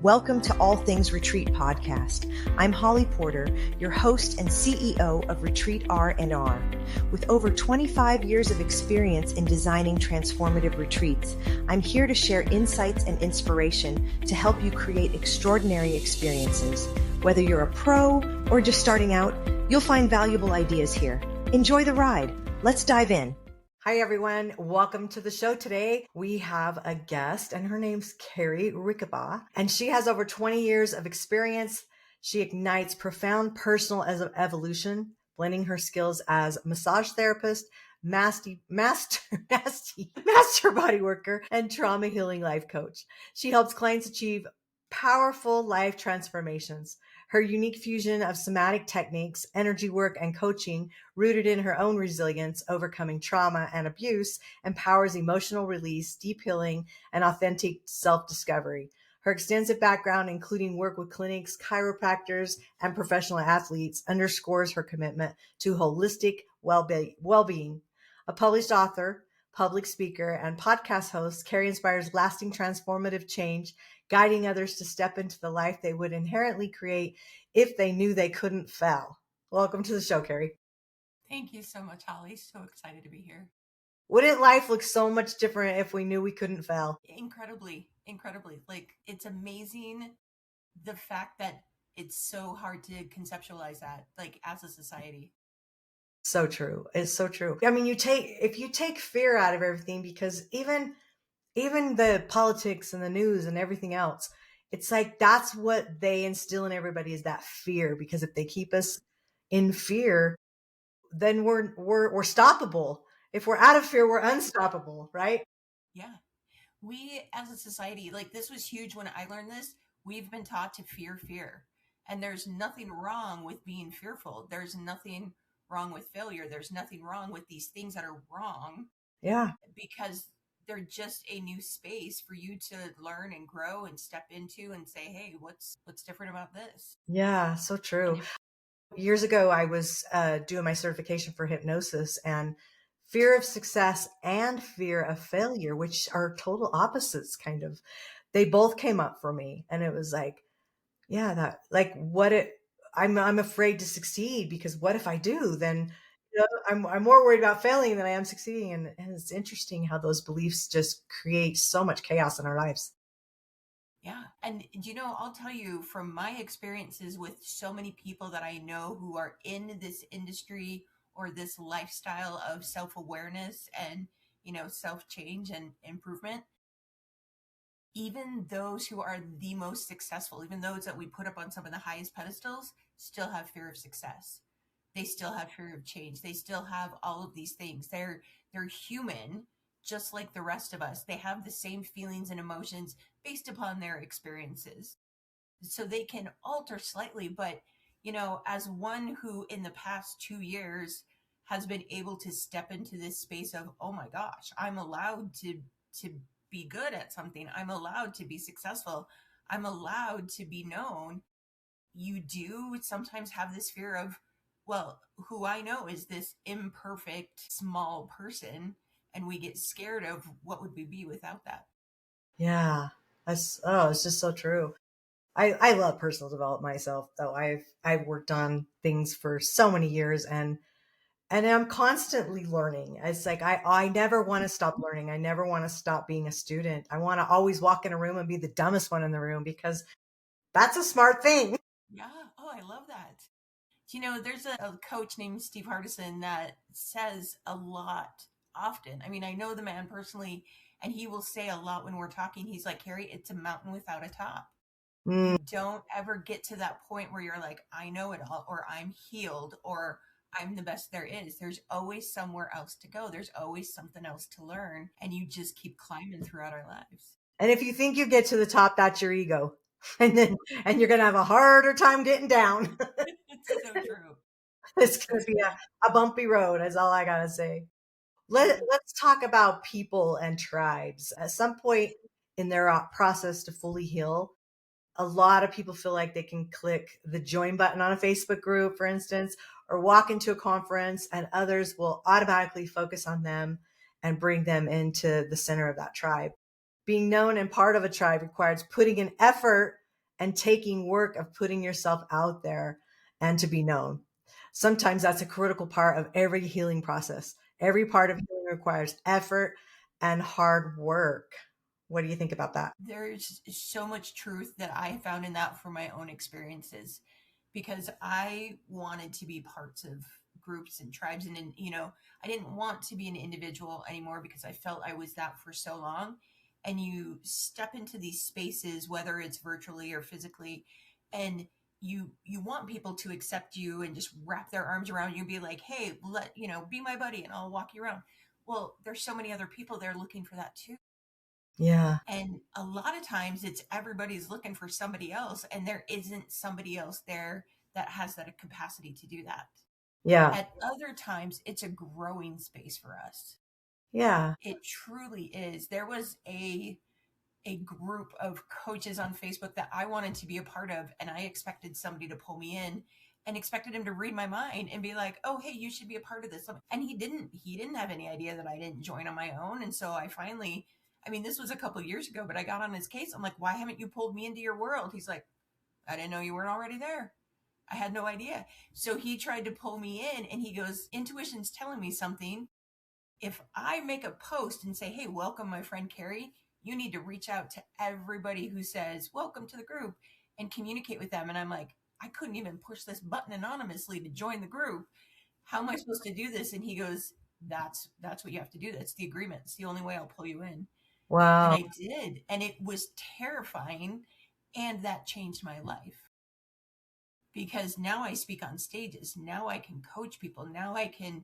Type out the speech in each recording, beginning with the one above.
Welcome to All Things Retreat Podcast. I'm Holly Porter, your host and CEO of Retreat R&R. With over 25 years of experience in designing transformative retreats, I'm here to share insights and inspiration to help you create extraordinary experiences. Whether you're a pro or just starting out, you'll find valuable ideas here. Enjoy the ride. Let's dive in. Hi, everyone. Welcome to the show. Today, we have a guest, and her name's Cari Rickabaugh, and she has over 20 years of experience. She ignites profound personal evolution, blending her skills as massage therapist, master body worker, and trauma healing life coach. She helps clients achieve powerful life transformations. Her unique fusion of somatic techniques, energy work, and coaching, rooted in her own resilience, overcoming trauma and abuse, empowers emotional release, deep healing, and authentic self-discovery. Her extensive background, including work with clinics, chiropractors, and professional athletes, underscores her commitment to holistic well-being. A published author, public speaker, and podcast host, Cari inspires lasting transformative change, guiding others to step into the life they would inherently create if they knew they couldn't fail. Welcome to the show, Cari. Thank you so much, Holly. So excited to be here. Wouldn't life look so much different if we knew we couldn't fail? Incredibly. Like, it's amazing the fact that it's so hard to conceptualize that, like, as a society. So true. It's so true. I mean, if you take fear out of everything, because even the politics and the news and everything else, it's like that's what they instill in everybody, is that fear. Because if they keep us in fear, then we're stoppable. If we're out of fear, we're unstoppable, right? Yeah. We as a society, like, this was huge when I learned this. We've been taught to fear. And there's nothing wrong with being fearful. There's nothing wrong with failure. There's nothing wrong with these things that are wrong. Yeah. Because they're just a new space for you to learn and grow and step into and say, hey, what's different about this? Yeah, so true. Years ago, I was doing my certification for hypnosis, and fear of success and fear of failure, which are total opposites, kind of, they both came up for me. And it was like, yeah, that, like, I'm afraid to succeed, because what if I do? Then I'm more worried about failing than I am succeeding. And it's interesting how those beliefs just create so much chaos in our lives. Yeah. And, I'll tell you from my experiences with so many people that I know who are in this industry or this lifestyle of self-awareness and, self-change and improvement, even those who are the most successful, even those that we put up on some of the highest pedestals, still have fear of success. They still have fear of change. They still have all of these things. They're human, just like the rest of us. They have the same feelings and emotions based upon their experiences. So they can alter slightly, but, as one who in the past 2 years has been able to step into this space of, oh my gosh, I'm allowed to be good at something. I'm allowed to be successful. I'm allowed to be known. You do sometimes have this fear of, well, who I know is this imperfect, small person, and we get scared of what would we be without that. Yeah, it's just so true. I love personal development myself, though. I've worked on things for so many years, and I'm constantly learning. It's like I never want to stop learning. I never want to stop being a student. I want to always walk in a room and be the dumbest one in the room, because that's a smart thing. Yeah. Oh, I love that. There's a coach named Steve Hardison that says a lot often. I mean, I know the man personally, and he will say a lot when we're talking. He's like, Cari, it's a mountain without a top. You don't ever get to that point where you're like, I know it all, or I'm healed, or I'm the best there is. There's always somewhere else to go. There's always something else to learn. And you just keep climbing throughout our lives. And if you think you get to the top, that's your ego. And you're going to have a harder time getting down. It's so true. It's going to be a bumpy road, is all I got to say. Let's talk about people and tribes. At some point in their process to fully heal, a lot of people feel like they can click the join button on a Facebook group, for instance, or walk into a conference, and others will automatically focus on them and bring them into the center of that tribe. Being known and part of a tribe requires putting in effort and taking work of putting yourself out there and to be known. Sometimes that's a critical part of every healing process. Every part of healing requires effort and hard work. What do you think about that? There's so much truth that I found in that from my own experiences, because I wanted to be parts of groups and tribes, and I didn't want to be an individual anymore because I felt I was that for so long. And you step into these spaces, whether it's virtually or physically, and you want people to accept you and just wrap their arms around you and be like, hey, be my buddy and I'll walk you around. Well, there's so many other people there looking for that too. Yeah. And a lot of times it's everybody's looking for somebody else, and there isn't somebody else there that has that capacity to do that. Yeah. At other times, it's a growing space for us. Yeah. It truly is. There was a group of coaches on Facebook that I wanted to be a part of, and I expected somebody to pull me in and expected him to read my mind and be like, "Oh, hey, you should be a part of this." And he didn't. He didn't have any idea that I didn't join on my own. And so I finally, I mean, this was a couple of years ago, but I got on his case. I'm like, "Why haven't you pulled me into your world?" He's like, "I didn't know you weren't already there. I had no idea." So he tried to pull me in, and he goes, "Intuition's telling me something. If I make a post and say, hey, welcome my friend Cari, you need to reach out to everybody who says, welcome to the group, and communicate with them." And I'm like, I couldn't even push this button anonymously to join the group. How am I supposed to do this? And he goes, that's what you have to do. That's the agreement. It's the only way I'll pull you in. And Wow. I did. And it was terrifying. And that changed my life, because now I speak on stages. Now I can coach people. Now I can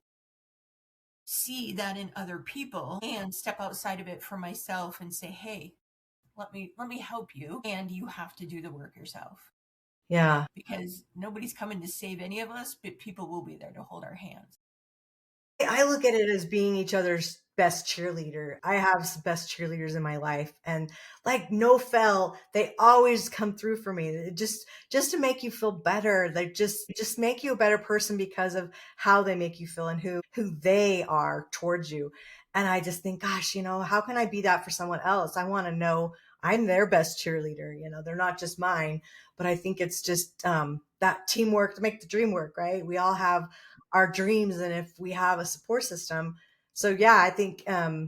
see that in other people and step outside of it for myself and say, hey, let me help you, and you have to do the work yourself, Yeah. because nobody's coming to save any of us, but people will be there to hold our hands. I look at it as being each other's best cheerleader. I have some best cheerleaders in my life, and like no fail, they always come through for me. Just to make you feel better. They just make you a better person because of how they make you feel and who they are towards you. And I just think, gosh, how can I be that for someone else? I want to know I'm their best cheerleader. They're not just mine, but I think it's just that teamwork to make the dream work, right? We all have our dreams, and if we have a support system. So yeah, I think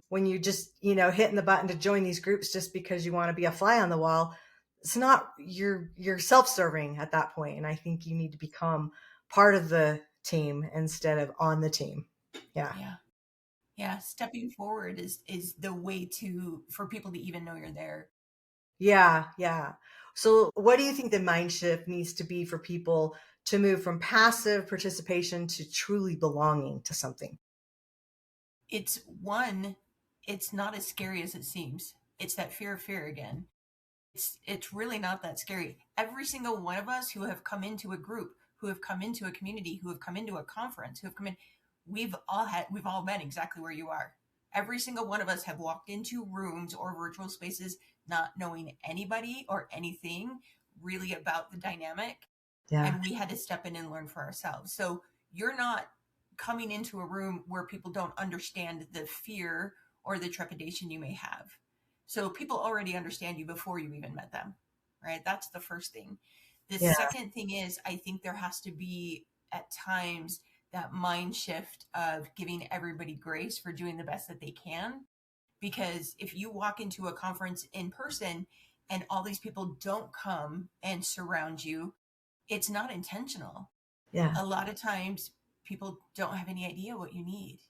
when you just hitting the button to join these groups just because you want to be a fly on the wall, it's not, you're self-serving at that point. And I think you need to become part of the team instead of on the team. Yeah. Yeah. Yeah. Stepping forward is the way to for people to even know you're there. Yeah. Yeah. So what do you think the mind shift needs to be for people to move from passive participation to truly belonging to something? It's it's not as scary as it seems. It's that fear again. It's really not that scary. Every single one of us who have come into a group, who have come into a community, who have come into a conference, who have come in, we've all been exactly where you are. Every single one of us have walked into rooms or virtual spaces not knowing anybody or anything really about the dynamic, Yeah. and we had to step in and learn for ourselves. So you're not coming into a room where people don't understand the fear or the trepidation you may have. So people already understand you before you even met them, right? That's the first thing. The Yeah. second thing is, I think there has to be at times that mind shift of giving everybody grace for doing the best that they can. Because if you walk into a conference in person and all these people don't come and surround you, it's not intentional. Yeah. A lot of times people don't have any idea what you need.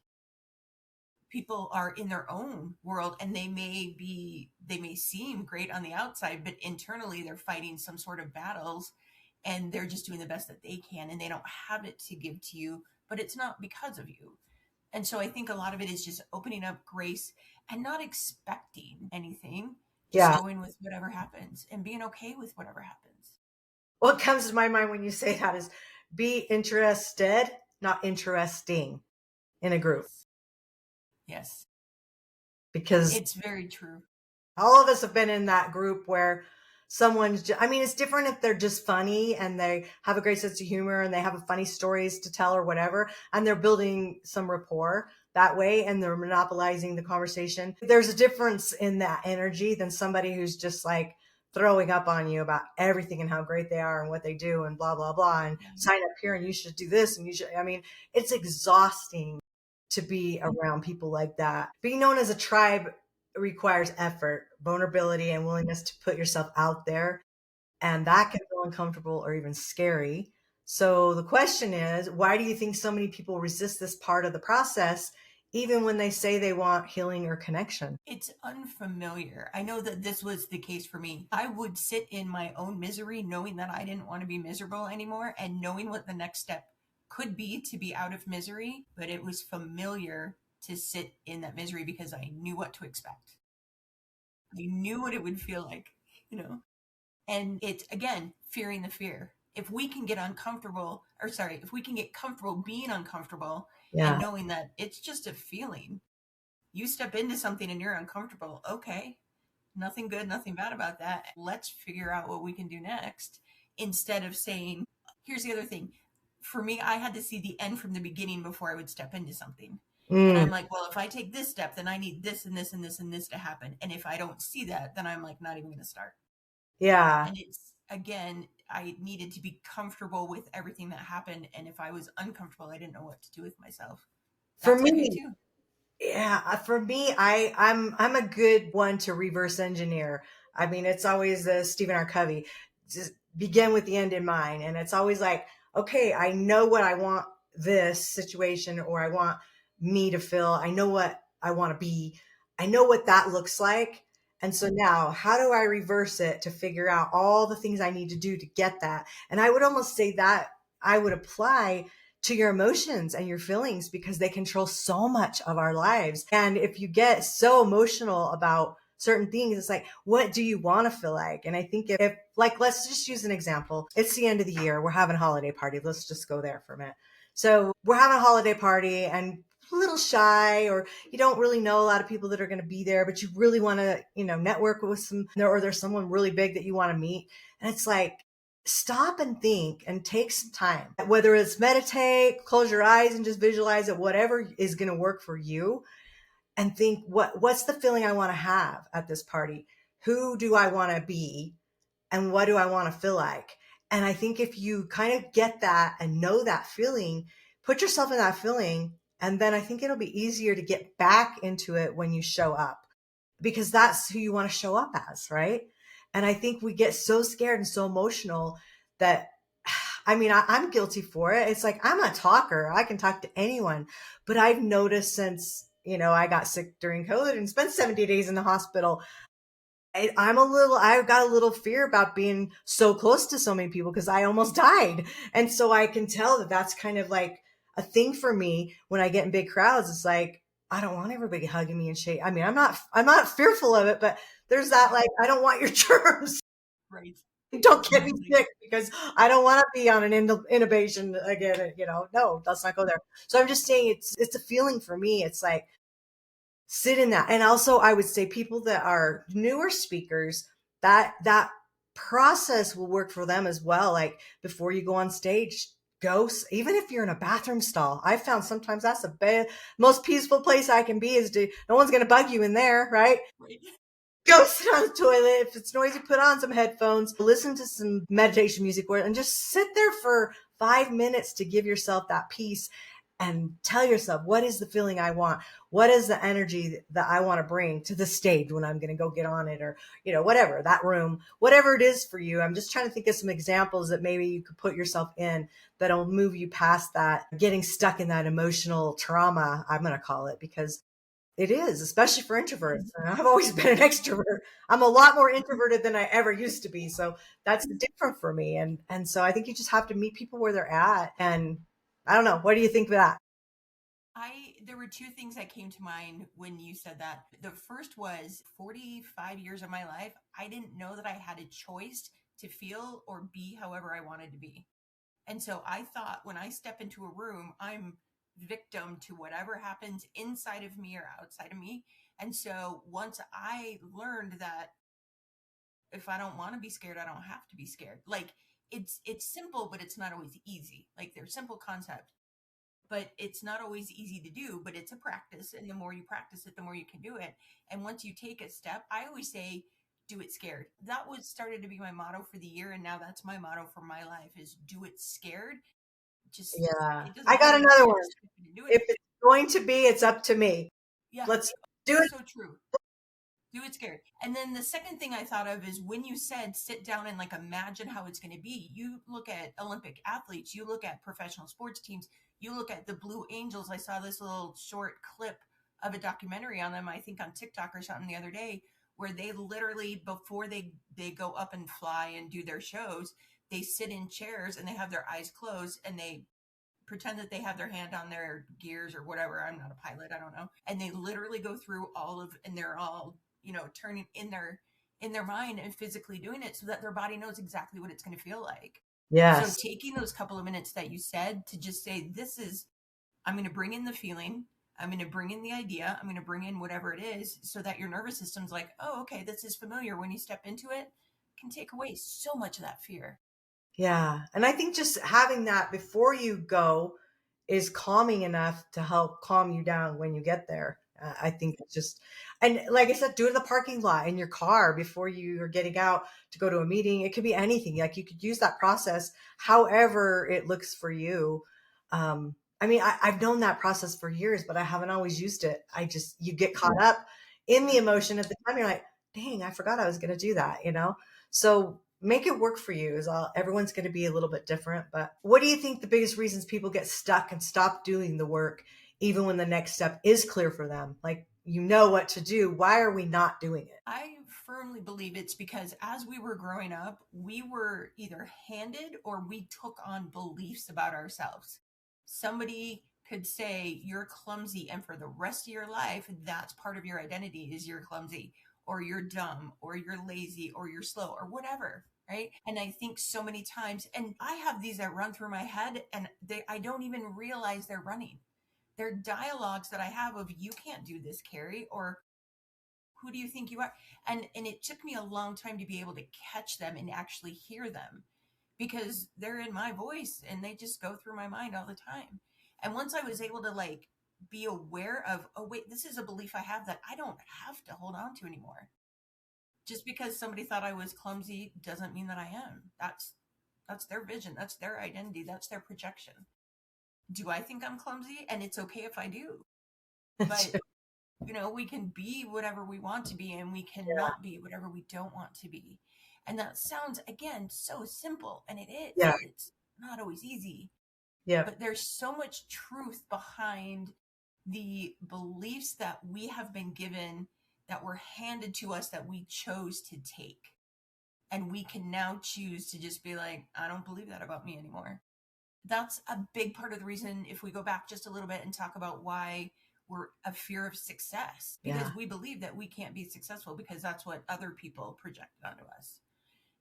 People are in their own world, and they may seem great on the outside, but internally they're fighting some sort of battles, and they're just doing the best that they can, and they don't have it to give to you, but it's not because of you. And so I think a lot of it is just opening up grace and not expecting anything, just Yeah. going with whatever happens and being okay with whatever happens. What comes to my mind when you say that is be interested, not interesting in a group, Yes. Yes. because It's very true. all of us have been in that group where I mean, it's different if they're just funny and they have a great sense of humor and they have funny stories to tell or whatever, and they're building some rapport that way and they're monopolizing the conversation. There's a difference in that energy than somebody who's just like throwing up on you about everything and how great they are and what they do and blah, blah, blah. And Yeah. sign up here and you should do this. And you should, I mean, it's exhausting to be around people like that. Being known as a tribe requires effort, vulnerability, and willingness to put yourself out there. And that can feel uncomfortable or even scary. So the question is, why do you think so many people resist this part of the process, even when they say they want healing or connection? It's unfamiliar. I know that this was the case for me. I would sit in my own misery knowing that I didn't want to be miserable anymore and knowing what the next step could be to be out of misery, but it was familiar to sit in that misery because I knew what to expect. I knew what it would feel like, you know? And it's, again, fearing the fear. If we can get uncomfortable, or sorry, if we can get comfortable being uncomfortable and Yeah. knowing that it's just a feeling, you step into something and you're uncomfortable. Okay, nothing good, nothing bad about that. Let's figure out what we can do next, instead of saying, here's the other thing. For me, I had to see the end from the beginning before I would step into something. And Mm, I'm like, well, if I take this step, then I need this and this and this and this to happen. And if I don't see that, then I'm like, not even going to start. yeah. And it's, again, I needed to be comfortable with everything that happened. And if I was uncomfortable, I didn't know what to do with myself. For That's okay me, too. yeah, for me, I'm a good one to reverse engineer. I mean, it's always Stephen R. Covey, just begin with the end in mind, and it's always like, okay, I know what I want this situation, or I want me to feel. I know what I want to be. I know what that looks like, and so now, how do I reverse it to figure out all the things I need to do to get that? And I would almost say that I would apply to your emotions and your feelings because they control so much of our lives. And if you get so emotional about certain things, it's like, what do you want to feel like? And I think if like, let's just use an example. It's the end of the year. We're having a holiday party. Let's just go there for a minute. So we're having a holiday party and a little shy, or you don't really know a lot of people that are going to be there, but you really want to, network with some, or there's someone really big that you want to meet. And it's like, stop and think and take some time, whether it's meditate, close your eyes and just visualize it, whatever is going to work for you, and think, what's the feeling I want to have at this party? Who do I want to be? And what do I want to feel like? And I think if you kind of get that and know that feeling, put yourself in that feeling, and then I think it'll be easier to get back into it when you show up, because that's who you want to show up as, right? And I think we get so scared and so emotional that, I mean, I'm guilty for it. It's like, I'm a talker. I can talk to anyone. But I've noticed since, I got sick during COVID and spent 70 days in the hospital, I've got a little fear about being so close to so many people because I almost died. And so I can tell that that's kind of like a thing for me when I get in big crowds. It's like, I don't want everybody hugging me and shake. I mean, I'm not fearful of it, but there's that, like, I don't want your germs. Right. Don't get me Absolutely. sick because I don't want to be on an intubation again. No, let's not go there. So I'm just saying it's a feeling for me. It's like, sit in that. And also I would say people that are newer speakers, that process will work for them as well. Like before you go on stage, even if you're in a bathroom stall. I found sometimes that's the most peaceful place I can be, no one's going to bug you in there, right? Right. Go sit on the toilet. If it's noisy, put on some headphones, listen to some meditation music, and just sit there for 5 minutes to give yourself that peace and tell yourself, what is the feeling I want? What is the energy that I want to bring to the stage when I'm going to go get on it, or, whatever, that room, whatever it is for you. I'm just trying to think of some examples that maybe you could put yourself in that'll move you past that, getting stuck in that emotional trauma, I'm going to call it, because it is, especially for introverts. And I've always been an extrovert. I'm a lot more introverted than I ever used to be. So that's different for me. And so I think you just have to meet people where they're at. And I don't know. What do you think of that? There were two things that came to mind when you said that. The first was 45 years of my life, I didn't know that I had a choice to feel or be however I wanted to be. And so I thought when I step into a room, I'm victim to whatever happens inside of me or outside of me. And so once I learned that if I don't want to be scared, I don't have to be scared. Like it's simple, but it's not always easy. Like they're simple concepts, but it's not always easy to do, but it's a practice. And the more you practice it, the more you can do it. And once you take a step, I always say, do it scared. That was started to be my motto for the year, and now that's my motto for my life is do it scared. Just Yeah. it doesn't I got matter. another one. Just do it. If it's going to be, it's up to me. Yeah, Let's do it. so true. Do it scared. And then the second thing I thought of is when you said sit down and like imagine how it's going to be. You look at Olympic athletes, you look at professional sports teams, you look at the Blue Angels. I saw this little short clip of a documentary on them, I think on TikTok or something the other day, where they literally before they go up and fly and do their shows, they sit in chairs and they have their eyes closed and they pretend that they have their hand on their gears or whatever. I'm not a pilot, I don't know. And they literally go through all of, and they're all, turning in their mind and physically doing it so that their body knows exactly what it's going to feel like. So Yes. taking those couple of minutes that you said to just say, this is, I'm going to bring in the feeling, I'm going to bring in the idea, I'm going to bring in whatever it is so that your nervous system's like, oh, okay, this is familiar. When you step into it, can take away so much of that fear. Yeah. And I think just having that before you go is calming enough to help calm you down when you get there. I think it's just, and like I said, do it in the parking lot in your car before you are getting out to go to a meeting. It could be anything. Like you could use that process however it looks for you. I mean, I've known that process for years, but I haven't always used it. You get caught up in the emotion at the time. You're like, dang, I forgot I was going to do that. So make it work for you is all. Everyone's going to be a little bit different, but what do you think the biggest reasons people get stuck and stop doing the work even when the next step is clear for them? Like, you know what to do. Why are we not doing it? I firmly believe it's because as we were growing up, we were either handed or we took on beliefs about ourselves. Somebody could say you're clumsy, and for the rest of your life, that's part of your identity is you're clumsy or you're dumb or you're lazy or you're slow or whatever. Right. And I think so many times, and I have these that run through my head and I don't even realize they're running. They're dialogues that I have of you can't do this, Cari, or who do you think you are? And it took me a long time to be able to catch them and actually hear them because they're in my voice and they just go through my mind all the time. And once I was able to like be aware of, oh wait, this is a belief I have that I don't have to hold on to anymore. Just because somebody thought I was clumsy doesn't mean that I am. That's their vision, that's their identity, that's their projection. Do I think I'm clumsy? And it's okay if I do. But we can be whatever we want to be and we Yeah. cannot be whatever we don't want to be. And that sounds, again, so simple. And it is, Yeah. but it's not always easy. Yeah. But there's so much truth behind the beliefs that we have been given, that were handed to us, that we chose to take. And we can now choose to just be like, I don't believe that about me anymore. That's a big part of the reason, if we go back just a little bit and talk about why we're a fear of success, because Yeah. we believe that we can't be successful because that's what other people projected onto us.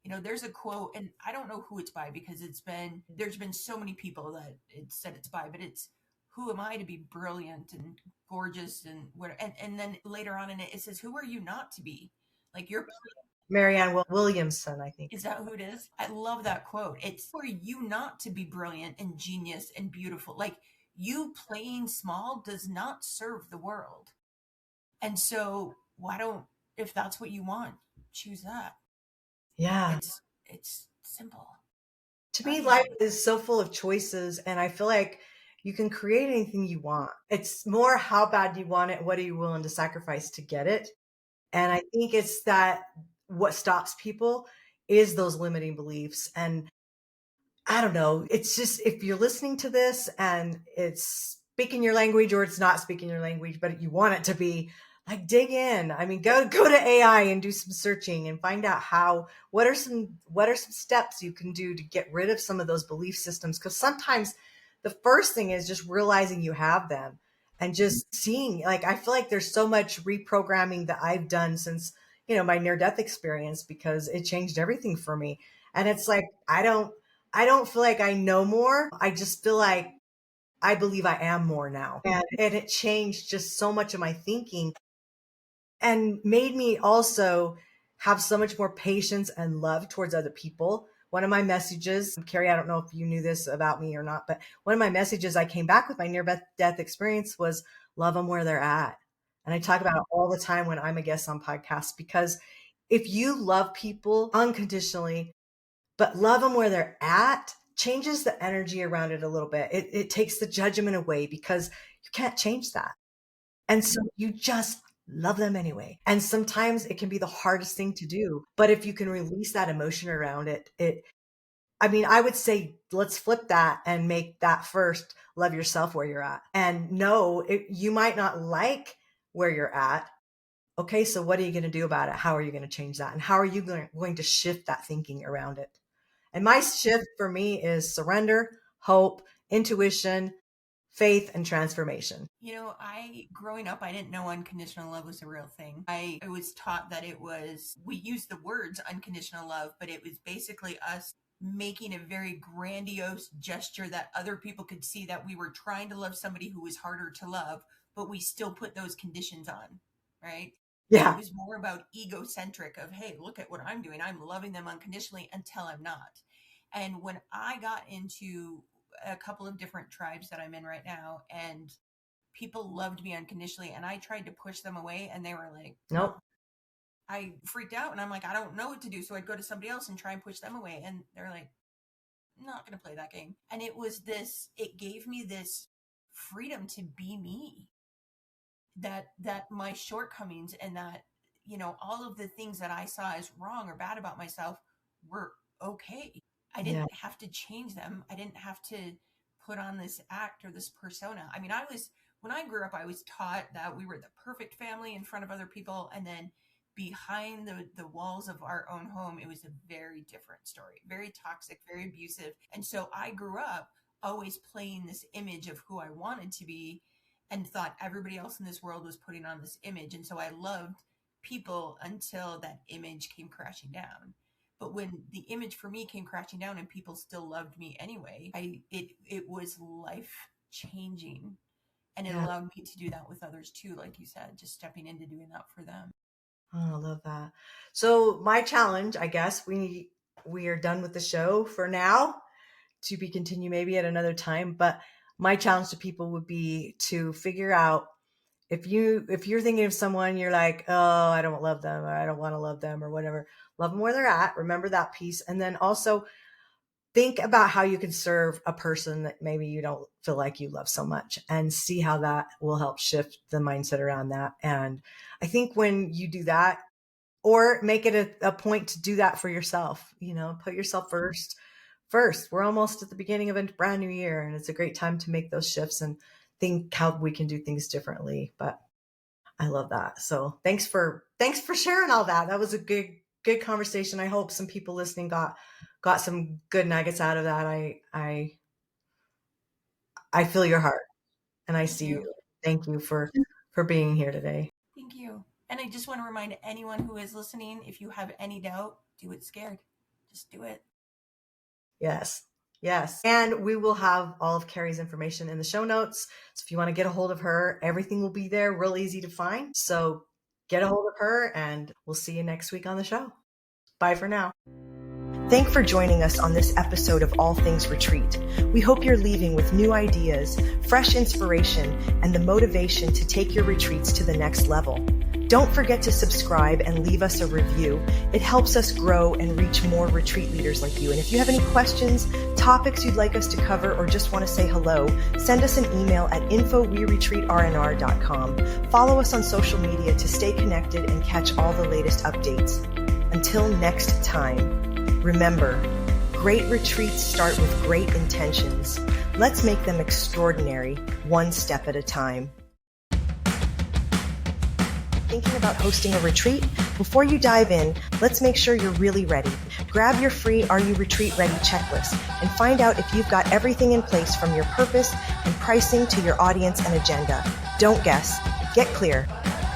There's a quote, and I don't know who it's by because there's been so many people that it said it's by, but it's, who am I to be brilliant and gorgeous and what, and then later on in it, it says, who are you not to be? Like you're, Marianne Williamson, I think. is that who it is? I love that quote. It's for you not to be brilliant and genius and beautiful. Like you playing small does not serve the world. And so why don't, if that's what you want, choose that. Yeah. It's simple. To Not me, life easy. is so full of choices, and I feel like you can create anything you want. It's more how bad you want it, what are you willing to sacrifice to get it? And I think it's that what stops people is those limiting beliefs. And I don't know. It's just if you're listening to this and it's speaking your language or it's not speaking your language, but you want it to be, like, dig in. I mean, go to AI and do some searching and find out what are some steps you can do to get rid of some of those belief systems. Because sometimes the first thing is just realizing you have them and just seeing, like, I feel like there's so much reprogramming that I've done since, my near death experience, because it changed everything for me. And it's like, I don't feel like I know more. I just feel like I believe I am more now. And it changed just so much of my thinking and made me also have so much more patience and love towards other people. One of my messages, Cari, I don't know if you knew this about me or not, but one of my messages I came back with my near death experience was love them where they're at. And I talk about it all the time when I'm a guest on podcasts because If you love people unconditionally, but love them where they're at, changes the energy around it a little bit. It takes the judgment away because you can't change that. And so you just love them anyway. And sometimes it can be the hardest thing to do. But if you can release that emotion around it, I would say let's flip that and make that first. Love yourself where you're at. And no, you might not like where you're at. Okay, so what are you going to do about it? How are you going to change that? And how are you going to shift that thinking around it? And my shift for me is surrender, hope, intuition, faith, and transformation. Growing up, I didn't know unconditional love was a real thing. I was taught that we used the words unconditional love, but it was basically us making a very grandiose gesture that other people could see that we were trying to love somebody who was harder to love, but we still put those conditions on, right? Yeah. It was more about egocentric of, hey, look at what I'm doing. I'm loving them unconditionally until I'm not. And when I got into a couple of different tribes that I'm in right now, and people loved me unconditionally, and I tried to push them away, and they were like, nope. I freaked out, and I'm like, I don't know what to do. So I'd go to somebody else and try and push them away. And they're like, I'm not going to play that game. And it gave me this freedom to be me. That my shortcomings and that, all of the things that I saw as wrong or bad about myself were okay. I didn't have to change them. I didn't have to put on this act or this persona. When I grew up, I was taught that we were the perfect family in front of other people. And then behind the walls of our own home, it was a very different story, very toxic, very abusive. And so I grew up always playing this image of who I wanted to be and thought everybody else in this world was putting on this image. And so I loved people until that image came crashing down. But when the image for me came crashing down and people still loved me anyway, it was life changing. And it allowed me to do that with others too, like you said, just stepping into doing that for them. Oh, I love that. So my challenge, I guess we are done with the show for now, to be continued maybe at another time. But my challenge to people would be to figure out if you're thinking of someone, you're like, oh, I don't love them, or I don't want to love them, or whatever. Love them where they're at. Remember that piece. And then also think about how you can serve a person that maybe you don't feel like you love so much, and see how that will help shift the mindset around that. And I think when you do that, or make it a point to do that for yourself, put yourself first. We're almost at the beginning of a brand new year, and it's a great time to make those shifts and think how we can do things differently. But I love that. So thanks for sharing all that. That was a good conversation. I hope some people listening got some good nuggets out of that. I feel your heart, and I see you. Thank you for being here today. Thank you. And I just want to remind anyone who is listening, if you have any doubt, do it scared. Just do it. Yes. And we will have all of Cari's information in the show notes. So if you want to get a hold of her, everything will be there, real easy to find. So get a hold of her, and we'll see you next week on the show. Bye for now. Thanks for joining us on this episode of All Things Retreat. We hope you're leaving with new ideas, fresh inspiration, and the motivation to take your retreats to the next level. Don't forget to subscribe and leave us a review. It helps us grow and reach more retreat leaders like you. And if you have any questions, topics you'd like us to cover, or just want to say hello, send us an email at info@weretreatrnr.com. Follow us on social media to stay connected and catch all the latest updates. Until next time, remember, great retreats start with great intentions. Let's make them extraordinary, one step at a time. Thinking about hosting a retreat? Before you dive in, let's make sure you're really ready. Grab your free Are You Retreat Ready checklist and find out if you've got everything in place, from your purpose and pricing to your audience and agenda. Don't guess. Get clear.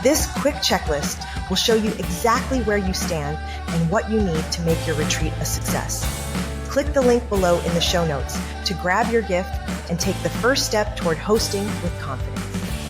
This quick checklist will show you exactly where you stand and what you need to make your retreat a success. Click the link below in the show notes to grab your gift and take the first step toward hosting with confidence.